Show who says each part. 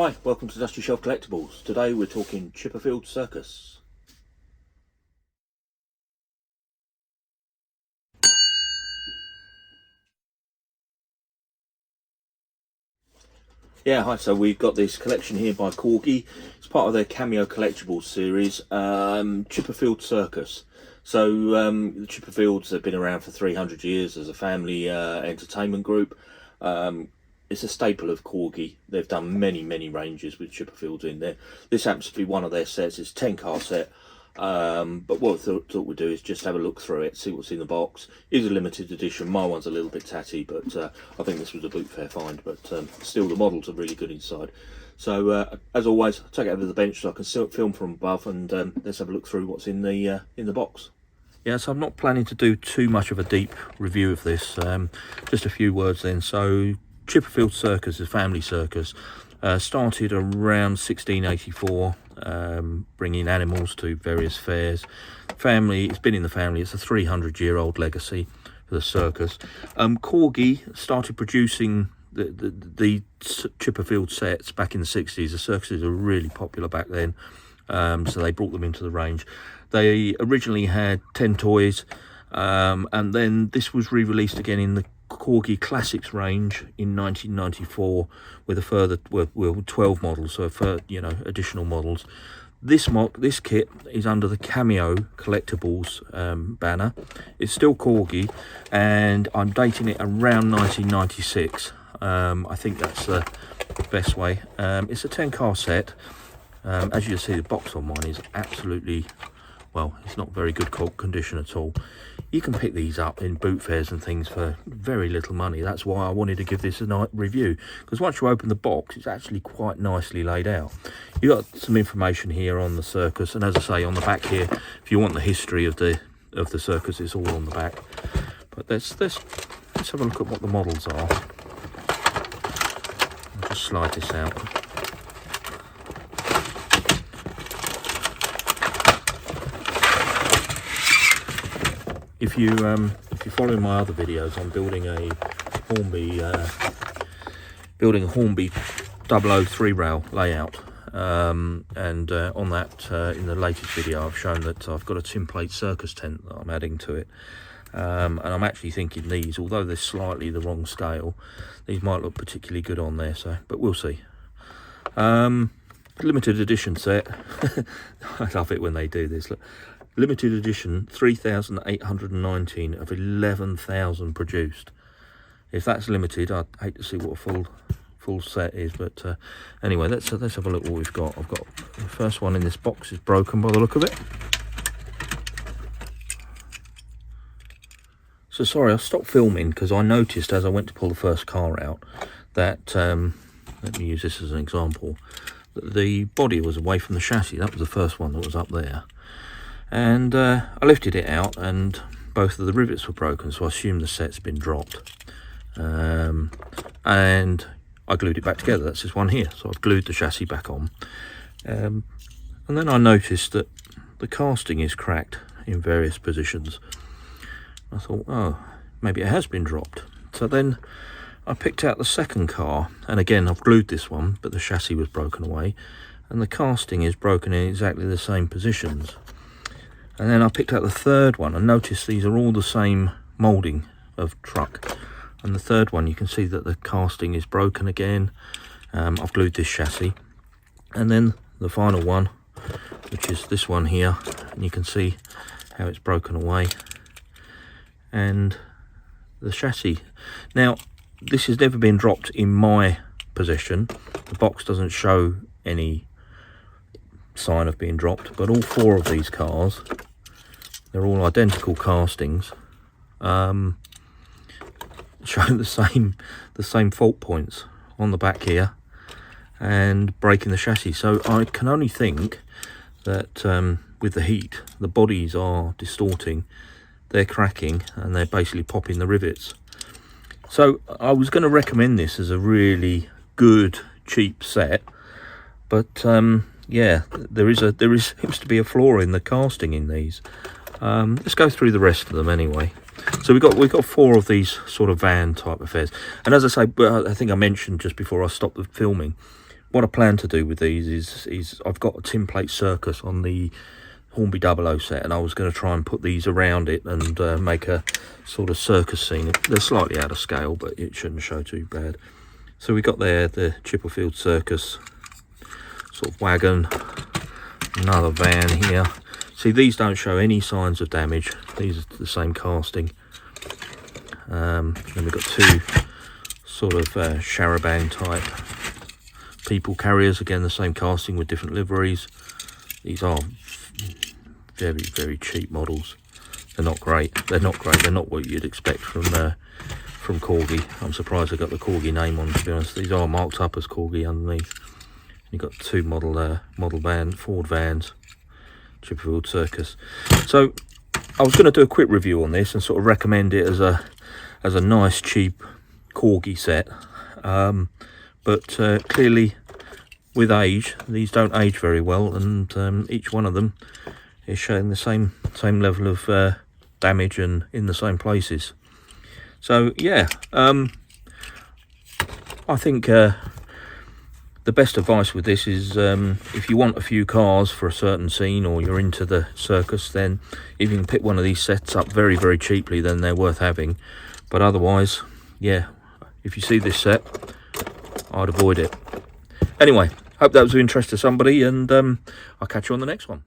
Speaker 1: Hi, welcome to Dusty Shelf Collectables. Today we're talking Chipperfields Circus. Yeah, hi, so we've got this collection here by Corgi. It's part of their Cameo Collectables series, Chipperfields Circus. So the Chipperfields have been around for 300 years as a family entertainment group. It's a staple of Corgi. They've done many ranges with Chipperfields in there. This happens to be one of their sets. It's a 10-car set. But what I thought we'd do is just have a look through it, see what's in the box. It's a limited edition. My one's a little bit tatty, but I think this was a boot fair find. But still, the models are really good inside. So as always, I'll take it over to the bench so I can film from above, and let's have a look through what's in the box. Yeah, so I'm not planning to do too much of a deep review of this. Just a few words then. So Chipperfields Circus is a family circus. Started around 1684, bringing animals to various fairs. It's been in the family. It's a 300-year-old legacy for the circus. Corgi started producing the Chipperfield sets back in the 60s. The circuses were really popular back then, so they brought them into the range. They originally had 10 toys, and then this was re-released again in the Corgi Classics range in 1994 with a further 12 models, so additional models. This kit is under the Cameo Collectables banner. It's still Corgi, and I'm dating it around 1996. I think that's the best way. It's a 10-car set. As you can see, the box on mine is absolutely, well, it's not very good condition at all. You can pick these up in boot fairs and things for very little money. That's why I wanted to give this a night review, because once you open the box, it's actually quite nicely laid out. You've got some information here on the circus, and as I say, on the back here, if you want the history of the circus, it's all on the back. But let's have a look at what the models are. I'll just slide this out. If you follow my other videos, I'm building a Hornby 003 rail layout, and on that, in the latest video, I've shown that I've got a tinplate circus tent that I'm adding to it, and I'm actually thinking these, although they're slightly the wrong scale, these might look particularly good on there. So, but we'll see. Limited edition set. I love it when they do this. Look. Limited edition, 3,819 of 11,000 produced. If that's limited, I'd hate to see what a full set is. But anyway, let's have a look what we've got. I've got the first one in this box is broken by the look of it. So sorry, I stopped filming because I noticed as I went to pull the first car out that let me use this as an example. The body was away from the chassis. That was the first one that was up there. And I lifted it out, and both of the rivets were broken, so I assume the set's been dropped. And I glued it back together. That's this one here. So I've glued the chassis back on. And then I noticed that the casting is cracked in various positions. I thought, oh, maybe it has been dropped. So then I picked out the second car, and again I've glued this one, but the chassis was broken away, and the casting is broken in exactly the same positions. And then I picked out the third one and noticed these are all the same moulding of truck. And the third one, you can see that the casting is broken again. I've glued this chassis. And then the final one, which is this one here, and you can see how it's broken away. And the chassis. Now, this has never been dropped in my possession. The box doesn't show any sign of being dropped, but all four of these cars, they're all identical castings, showing the same fault points on the back here and breaking the chassis. So I can only think that with the heat, the bodies are distorting, they're cracking, and they're basically popping the rivets. So I was going to recommend this as a really good cheap set, but yeah, there seems to be a flaw in the casting in these. Let's go through the rest of them anyway. So we've got four of these sort of van type affairs, and as I say, I think I mentioned just before I stopped the filming, what I plan to do with these is I've got a tin plate circus on the Hornby 00 set, and I was going to try and put these around it and make a sort of circus scene. They're slightly out of scale, but it shouldn't show too bad. So we got there the Chipperfields Circus sort of wagon, another van here. See, these don't show any signs of damage. These are the same casting. Then we've got two sort of charabanc type people carriers, again the same casting with different liveries. These are very, very cheap models. They're not great. They're not what you'd expect from Corgi. I'm surprised they got the Corgi name on, to be honest. These are marked up as Corgi underneath. You've got two Ford vans, Chipperfields Circus. So I was going to do a quick review on this and sort of recommend it as a nice cheap Corgi set, but clearly with age these don't age very well, and each one of them is showing the same level of damage and in the same places. So yeah, I think the best advice with this is if you want a few cars for a certain scene, or you're into the circus, then if you can pick one of these sets up very, very cheaply, then they're worth having. But otherwise, yeah, if you see this set, I'd avoid it. Anyway, hope that was of interest to somebody, and I'll catch you on the next one.